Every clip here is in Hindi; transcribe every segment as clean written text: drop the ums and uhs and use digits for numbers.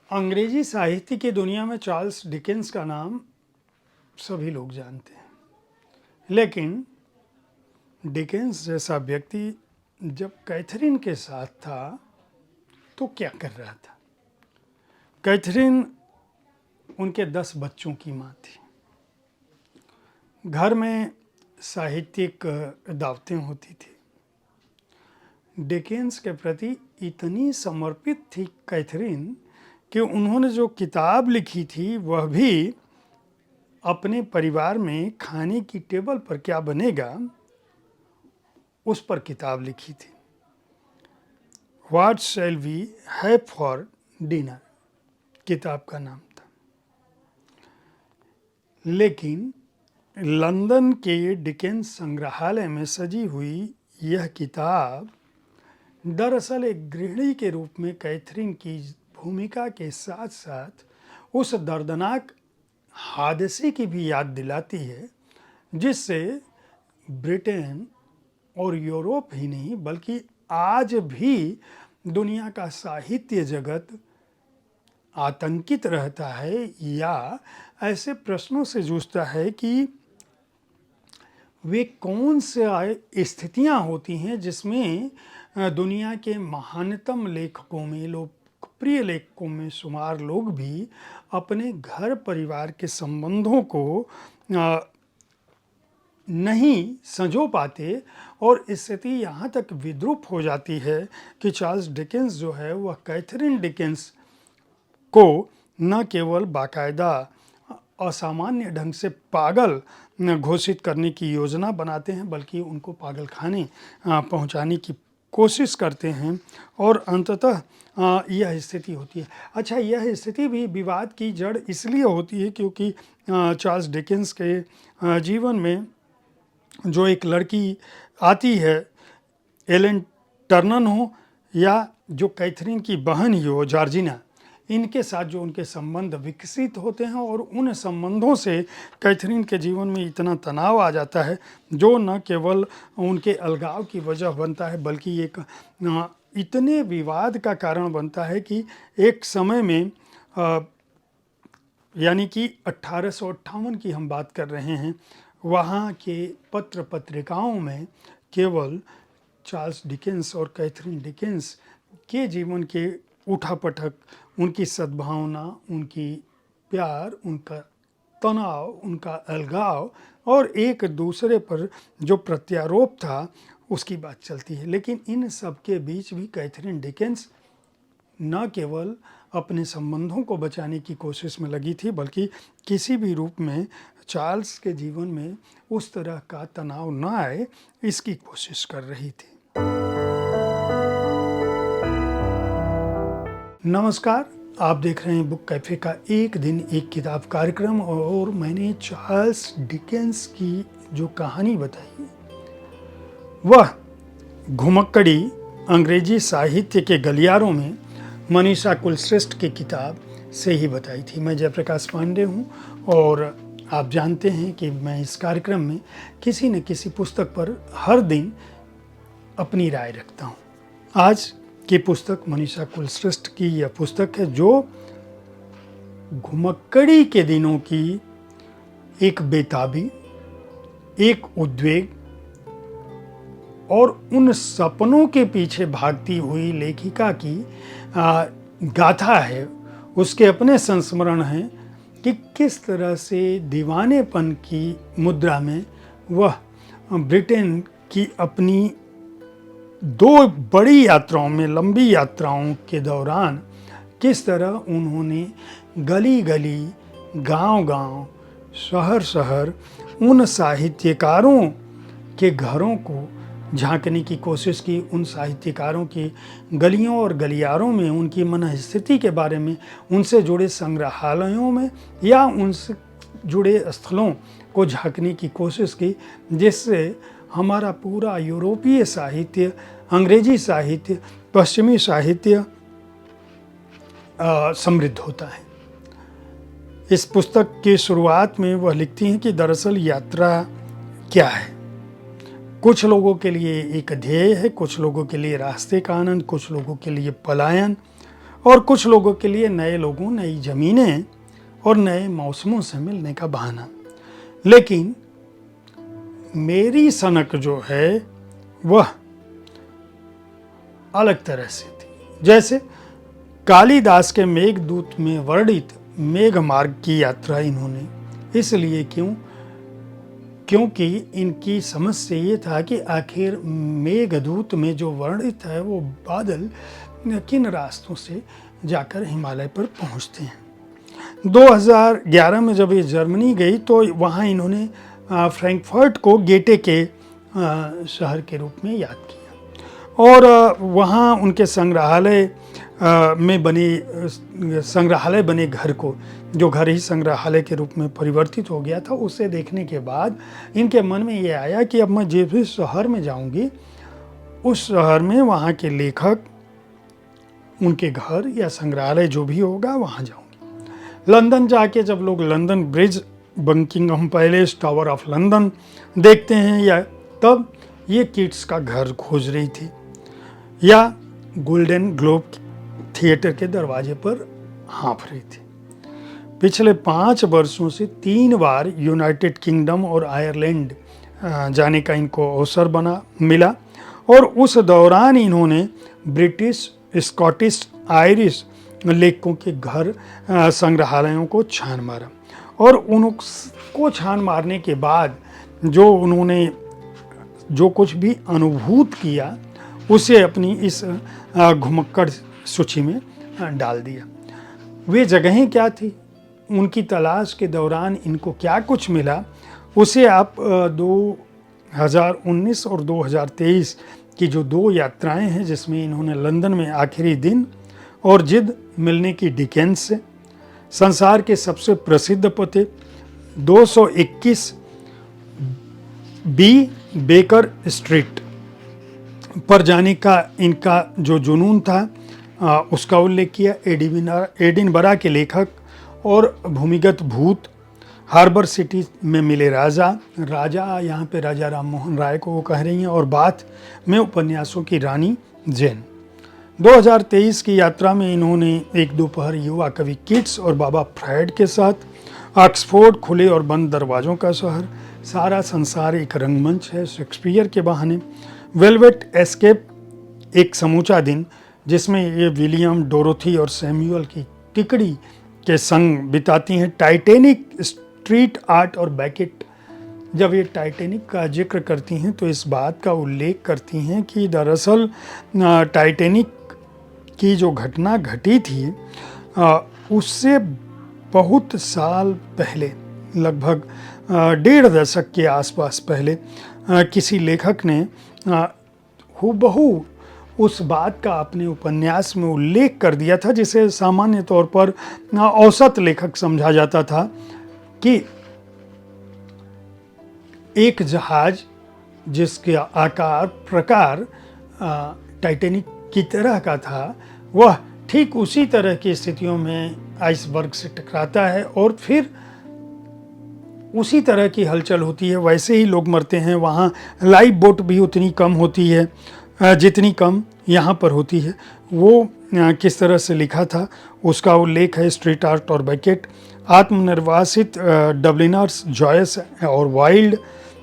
अंग्रेजी साहित्य की दुनिया में चार्ल्स डिकेंस का नाम सभी लोग जानते हैं, लेकिन डिकेंस जैसा व्यक्ति जब कैथरीन के साथ था तो क्या कर रहा था। कैथरीन उनके 10 बच्चों की माँ थी। घर में साहित्यिक दावतें होती थी। डिकेंस के प्रति इतनी समर्पित थी कैथरीन कि उन्होंने जो किताब लिखी थी वह भी अपने परिवार में खाने की टेबल पर क्या बनेगा उस पर किताब लिखी थी। What shall we have for dinner किताब का नाम था। लेकिन लंदन के डिकेंस संग्रहालय में सजी हुई यह किताब दरअसल एक गृहिणी के रूप में कैथरीन की भूमिका के साथ साथ उस दर्दनाक हादसे की भी याद दिलाती है जिससे ब्रिटेन और यूरोप ही नहीं बल्कि आज भी दुनिया का साहित्य जगत आतंकित रहता है या ऐसे प्रश्नों से जूझता है कि वे कौन से स्थितियां होती हैं जिसमें दुनिया के महानतम लेखकों में लोकप्रिय लेखकों में शुमार लोग भी अपने घर परिवार के संबंधों को नहीं संजो पाते और स्थिति यहाँ तक विद्रूप हो जाती है कि चार्ल्स डिकेंस जो है वह कैथरीन डिकेंस को न केवल बाकायदा असामान्य ढंग से पागल घोषित करने की योजना बनाते हैं बल्कि उनको पागल खाने पहुंचाने की कोशिश करते हैं और अंततः यह स्थिति होती है। अच्छा, यह स्थिति भी विवाद की जड़ इसलिए होती है क्योंकि चार्ल्स डिकेंस के जीवन में जो एक लड़की आती है, एलेन टर्नन हो या जो कैथरीन की बहन ही हो जॉर्जिना, इनके साथ जो उनके संबंध विकसित होते हैं और उन संबंधों से कैथरीन के जीवन में इतना तनाव आ जाता है जो न केवल उनके अलगाव की वजह बनता है बल्कि एक इतने विवाद का कारण बनता है कि एक समय में यानी कि 1858 की हम बात कर रहे हैं, वहाँ के पत्र पत्रिकाओं में केवल चार्ल्स डिकेंस और कैथरीन डिकेंस के जीवन के उठापटक, उनकी सद्भावना, उनकी प्यार, उनका तनाव, उनका अलगाव और एक दूसरे पर जो प्रत्यारोप था उसकी बात चलती है। लेकिन इन सब के बीच भी कैथरीन डिकेंस न केवल अपने संबंधों को बचाने की कोशिश में लगी थी बल्कि किसी भी रूप में चार्ल्स के जीवन में उस तरह का तनाव न आए इसकी कोशिश कर रही थी। नमस्कार, आप देख रहे हैं बुक कैफे का एक दिन एक किताब कार्यक्रम और मैंने चार्ल्स डिकेंस की जो कहानी बताई वह घुमक्कड़ी अंग्रेजी साहित्य के गलियारों में मनीषा कुलश्रेष्ठ की किताब से ही बताई थी। मैं जयप्रकाश पांडे हूँ और आप जानते हैं कि मैं इस कार्यक्रम में किसी न किसी पुस्तक पर हर दिन अपनी राय रखता हूँ। आज की पुस्तक मनीषा कुलश्रेष्ठ की यह पुस्तक है जो घुमक्कड़ी के दिनों की एक बेताबी, एक उद्वेग और उन सपनों के पीछे भागती हुई लेखिका की गाथा है। उसके अपने संस्मरण हैं कि किस तरह से दीवानेपन की मुद्रा में वह ब्रिटेन की अपनी 2 बड़ी यात्राओं में, लंबी यात्राओं के दौरान किस तरह उन्होंने गली गली, गांव गांव, शहर शहर उन साहित्यकारों के घरों को झांकने की कोशिश की, उन साहित्यकारों की गलियों और गलियारों में उनकी मनःस्थिति के बारे में, उनसे जुड़े संग्रहालयों में या उनसे जुड़े स्थलों को झांकने की कोशिश की, जिससे हमारा पूरा यूरोपीय साहित्य, अंग्रेजी साहित्य, पश्चिमी साहित्य समृद्ध होता है। इस पुस्तक की शुरुआत में वह लिखती हैं कि दरअसल यात्रा क्या है। कुछ लोगों के लिए एक ध्येय है, कुछ लोगों के लिए रास्ते का आनंद, कुछ लोगों के लिए पलायन और कुछ लोगों के लिए नए लोगों, नई ज़मीनें और नए मौसमों से मिलने का बहाना। लेकिन मेरी सनक जो है वह अलग तरह से थी। जैसे कालिदास के मेघदूत में वर्णित मेघ मार्ग की यात्रा इन्होंने इसलिए क्योंकि इनकी समझ से ये था कि आखिर मेघदूत में जो वर्णित है वो बादल किन रास्तों से जाकर हिमालय पर पहुंचते हैं। 2011 में जब ये जर्मनी गई तो वहाँ इन्होंने फ्रैंकफर्ट को गेटे के शहर के रूप में याद किया और वहाँ उनके संग्रहालय बने घर को, जो घर ही संग्रहालय के रूप में परिवर्तित हो गया था, उसे देखने के बाद इनके मन में ये आया कि अब मैं जिस भी शहर में जाऊंगी उस शहर में वहाँ के लेखक, उनके घर या संग्रहालय जो भी होगा वहाँ जाऊंगी। लंदन जाके जब लोग London bridge, Buckingham palace, tower of London देखते हैं, या तब ये किट्स का घर खोज रही थी, या गोल्डन ग्लोब थिएटर के दरवाजे पर हाँफ रही थी। पिछले 5 वर्षों से 3 बार यूनाइटेड किंगडम और आयरलैंड जाने का इनको अवसर मिला और उस दौरान इन्होंने ब्रिटिश, स्कॉटिश, आयरिश लेखकों के घर, संग्रहालयों को छान मारा और उनको छान मारने के बाद जो उन्होंने जो कुछ भी अनुभूत किया उसे अपनी इस घुमक्कड़ सूची में डाल दिया। वे जगहें क्या थी, उनकी तलाश के दौरान इनको क्या कुछ मिला, उसे आप 2019 और 2023 की जो 2 यात्राएं हैं जिसमें इन्होंने लंदन में आखिरी दिन और जिद मिलने की डिकेंस से, संसार के सबसे प्रसिद्ध पते 221 बी बेकर स्ट्रीट पर जाने का इनका जो जुनून था उसका उल्लेख किया। एडिनबरा के लेखक और भूमिगत भूत, हार्बर सिटी में मिले राजा यहाँ पे राजा राम मोहन राय को वो कह रही हैं, और बाथ में उपन्यासों की रानी जेन। 2023 की यात्रा में इन्होंने एक दोपहर युवा कवि किट्स और बाबा फ्रायड के साथ ऑक्सफोर्ड, खुले और बंद दरवाज़ों का शहर, सारा संसार एक रंगमंच है शेक्सपियर के बहाने, वेलवेट एस्केप एक समूचा दिन जिसमें ये विलियम, डोरोथी और सैमुअल की टिकड़ी के संग बिताती हैं, टाइटैनिक, स्ट्रीट आर्ट और बैकेट। जब ये टाइटैनिक का जिक्र करती हैं तो इस बात का उल्लेख करती हैं कि दरअसल टाइटैनिक की जो घटना घटी थी उससे बहुत साल पहले, लगभग 1.5 दशक के आसपास पहले किसी लेखक ने हूबहू उस बात का अपने उपन्यास में उल्लेख कर दिया था जिसे सामान्य तौर पर औसत लेखक समझा जाता था कि एक जहाज जिसके आकार प्रकार टाइटैनिक की तरह का था, वह ठीक उसी तरह की स्थितियों में आइसबर्ग से टकराता है और फिर उसी तरह की हलचल होती है, वैसे ही लोग मरते हैं। वहाँ लाइफ बोट भी उतनी कम होती है जितनी कम यहाँ पर होती है। वो किस तरह से लिखा था उसका उल्लेख है स्ट्रीट आर्ट और बैकेट। आत्मनिर्वासित डब्लिनर्स, जॉयस और वाइल्ड,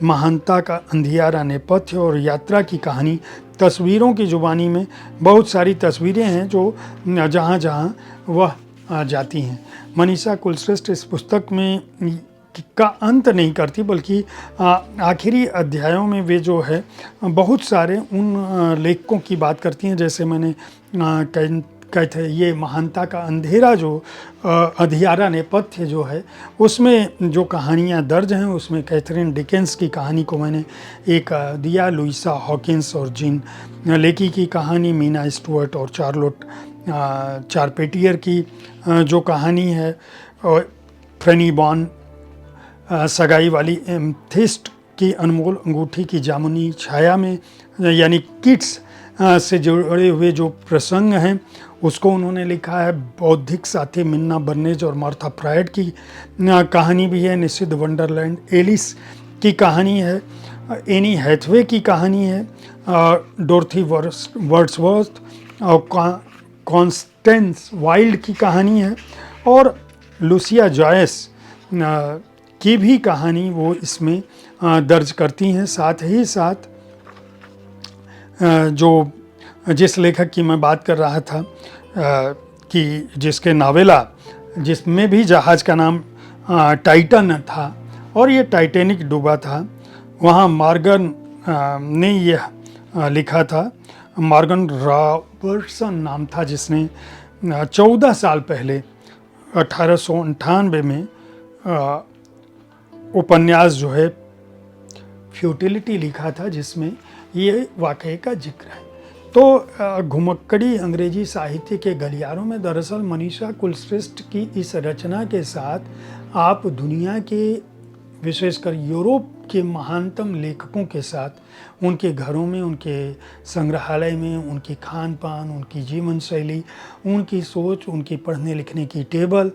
महानता का अंधियारा नेपथ्य और यात्रा की कहानी। तस्वीरों की जुबानी में बहुत सारी तस्वीरें हैं जो जहाँ जहाँ वह जाती हैं। मनीषा कुलश्रेष्ठ इस पुस्तक में का अंत नहीं करती, बल्कि आखिरी अध्यायों में वे जो है बहुत सारे उन लेखकों की बात करती हैं, जैसे मैंने कहते ये महानता का अंधेरा जो अंधियारा नेपथ्य जो है उसमें जो कहानियाँ दर्ज हैं उसमें कैथरीन डिकेंस की कहानी को मैंने एक दिया, लुइसा हॉकिंस और जीन लेकी की कहानी, मीना स्टुअर्ट और चार्लोट चारपेटियर की जो कहानी है, फ्रेनी बॉन सगाई वाली एमथिस्ट की अनमोल अंगूठी की जामुनी छाया में, यानी किट्स से जुड़े हुए जो प्रसंग हैं उसको उन्होंने लिखा है। बौद्धिक साथी मिन्ना बर्नेज और मार्था फ्रायड की कहानी भी है। निषिद्ध वंडरलैंड एलिस की कहानी है। एनी हैथवे की कहानी है। डोरथी वर्ड्सवर्थ और कॉन्स्टेंस वाइल्ड की कहानी है और लूसिया जॉयस की भी कहानी वो इसमें दर्ज करती हैं। साथ ही साथ जो जिस लेखक की मैं बात कर रहा था कि जिसके नावेला जिसमें भी जहाज़ का नाम टाइटन था और ये टाइटैनिक डूबा था, वहाँ मॉर्गन ने यह लिखा था। मॉर्गन रॉबर्टसन नाम था जिसने 14 साल पहले 1898 में उपन्यास जो है फ्यूटिलिटी लिखा था, जिसमें ये वाक़ये का जिक्र है। तो घुमक्कड़ी अंग्रेजी साहित्य के गलियारों में दरअसल मनीषा कुलश्रेष्ठ की इस रचना के साथ आप दुनिया के विशेषकर यूरोप के महानतम लेखकों के साथ उनके घरों में, उनके संग्रहालय में, उनकी खान पान, उनकी जीवन शैली, उनकी सोच, उनकी पढ़ने लिखने की टेबल,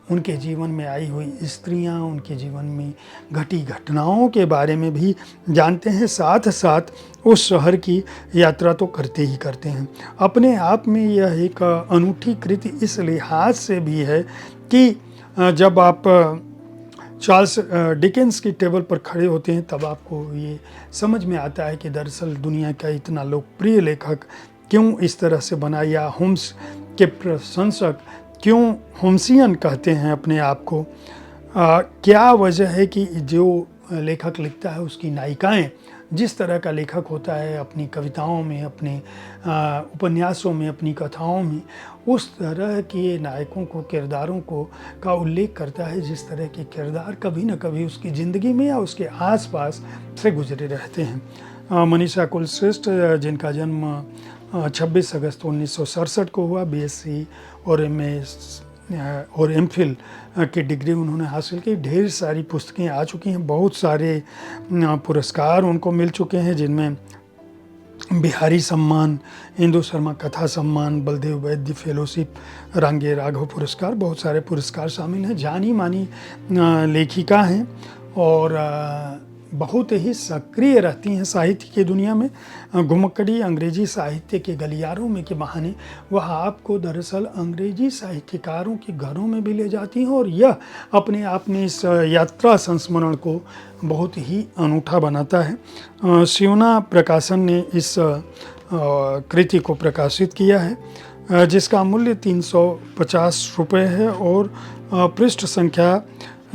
उनके जीवन में आई हुई स्त्रियां, उनके जीवन में घटी घटनाओं के बारे में भी जानते हैं। साथ साथ उस शहर की यात्रा तो करते ही करते हैं। अपने आप में यह एक अनूठी कृति इस लिहाज से भी है कि जब आप चार्ल्स डिकेंस की टेबल पर खड़े होते हैं तब आपको ये समझ में आता है कि दरअसल दुनिया का इतना लोकप्रिय लेखक क्यों इस तरह से बना, या होम्स के प्रशंसक क्यों होम्सियन कहते हैं अपने आप को। क्या वजह है कि जो लेखक लिखता है उसकी नायिकाएं जिस तरह का लेखक होता है अपनी कविताओं में, अपने उपन्यासों में, अपनी कथाओं में उस तरह के नायकों को, किरदारों को का उल्लेख करता है जिस तरह के किरदार कभी न कभी उसकी ज़िंदगी में या उसके आसपास से गुजरे रहते हैं। मनीषा कुलश्रेष्ठ जिनका जन्म 26 अगस्त 1967 को हुआ, बीएससी और एमए और एमफिल की डिग्री उन्होंने हासिल की। ढेर सारी पुस्तकें आ चुकी हैं, बहुत सारे पुरस्कार उनको मिल चुके हैं, जिनमें बिहारी सम्मान, इंदु शर्मा कथा सम्मान, बलदेव वैद्य फेलोशिप, रांगे राघव पुरस्कार, बहुत सारे पुरस्कार शामिल हैं। जानी मानी लेखिका हैं और बहुत ही सक्रिय रहती हैं साहित्य की दुनिया में। घुमक्कड़ी अंग्रेजी साहित्य के गलियारों में के बहाने वह आपको दरअसल अंग्रेजी साहित्यकारों के घरों में भी ले जाती हैं और यह अपने आप में इस यात्रा संस्मरण को बहुत ही अनूठा बनाता है। सियोना प्रकाशन ने इस कृति को प्रकाशित किया है जिसका मूल्य 350 रुपये है और पृष्ठ संख्या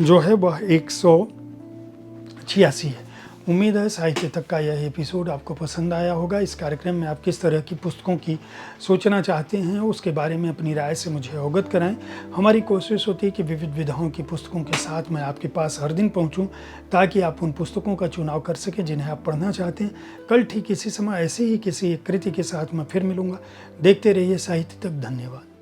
जो है वह 186 है। उम्मीद है साहित्य तक का यह एपिसोड आपको पसंद आया होगा। इस कार्यक्रम में आप किस तरह की पुस्तकों की सोचना चाहते हैं उसके बारे में अपनी राय से मुझे अवगत कराएं। हमारी कोशिश होती है कि विविध विधाओं की पुस्तकों के साथ मैं आपके पास हर दिन पहुंचूं ताकि आप उन पुस्तकों का चुनाव कर सकें जिन्हें आप पढ़ना चाहते हैं। कल ठीक इसी समय ऐसे ही किसी एक कृति के साथ मैं फिर मिलूँगा। देखते रहिए साहित्य तक। धन्यवाद।